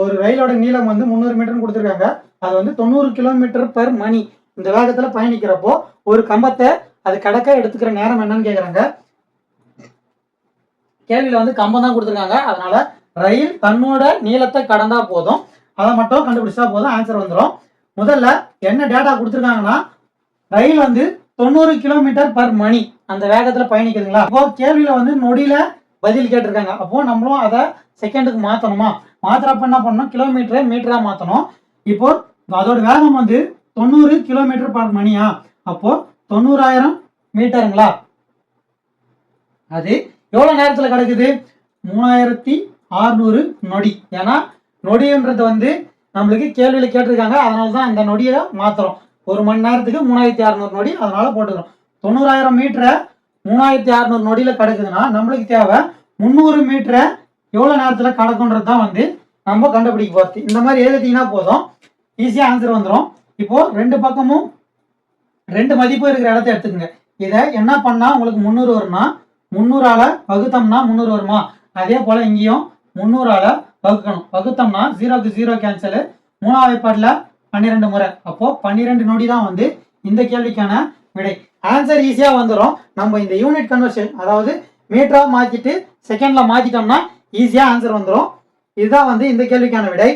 ஒரு ரயிலோட நீளம் வந்து 300 மீட்டர்னு கொடுத்துருக்காங்க. அது வந்து 90 கிலோமீட்டர் பெர் மணி இந்த வேகத்தில் பயணிக்கிறப்போ ஒரு கம்பத்தை அது கடக்க எடுத்துக்கிற நேரம் என்னன்னு கேட்குறாங்க. கேள்வியில் வந்து கம்பம் தான் கொடுத்துருக்காங்க. அதனால ரயில் தன்னோட நீளத்தை கடந்தா போதும், அதை மட்டும் கண்டுபிடிச்சா போதும், ஆன்சர் வந்துடும். முதல்ல என்ன டேட்டா கொடுத்துருக்காங்கன்னா ரயில் வந்து 90 கிலோமீட்டர் பர் மணி அந்த வேகத்தில் பயணிக்குதுங்களா. இப்போ கேள்வியில் வந்து நொடியில பதில் கேட்டிருக்காங்க. அப்போ நம்மளும் அதை செகண்டுக்கு மாற்றணுமா, மாத்திரப்ப என்ன பண்ணணும், கிலோமீட்டரை மீட்டராக மாற்றணும். இப்போ அதோட வேகம் வந்து 90 கிலோமீட்டர் பர் மணியா, அப்போ 90,000 மீட்டருங்களா. அது எவ்வளோ நேரத்தில் கிடக்குது, 3600 நொடி. ஏன்னா நொடின்றது வந்து நம்மளுக்கு கேள்வியில் கேட்டிருக்காங்க. அதனால தான் அந்த நொடியை மாற்றுறோம். ஒரு மணி நேரத்துக்கு 3600 நொடி, அதனால போட்டுக்கிறோம். 90,000 மீட்டரை 3600 நொடியில் கிடக்குதுன்னா நம்மளுக்கு தேவை 300 மீட்டரை எவ்வளோ நேரத்தில் கிடக்குன்றது தான் வந்து நம்ம கண்டுபிடிக்க போகிறது. இந்த மாதிரி எழுதிட்டீங்கன்னா போதும், ஈஸியாக ஆன்சர் வந்துடும். இப்போ ரெண்டு பக்கமும் 2 மதிப்பு இருக்கிற இடத்த எடுத்துக்கோங்க. இதை என்ன பண்ணால் உங்களுக்கு 300 வரும்னா 300ஆல் வகுத்தோம்னா 300 வருமா. அதே போல் இங்கேயும் 300ஆல் வகுக்கணும். வகுத்தோம்னா 0க்கு 0 கேன்சலு, 3ஆவது பாட்டில் 12 முறை. அப்போது 12 நொடி தான் வந்து இந்த கேள்விக்கான விடை. ஆன்சர் ஈஸியாக வந்துடும். நம்ம இந்த யூனிட் கன்வர்ஷன், அதாவது மீட்டராக மாற்றிட்டு செகண்டில் மாற்றிட்டோம்னா ஈஸியாக ஆன்சர் வந்துடும். இதுதான் வந்து இந்த கேள்விக்கான விடை.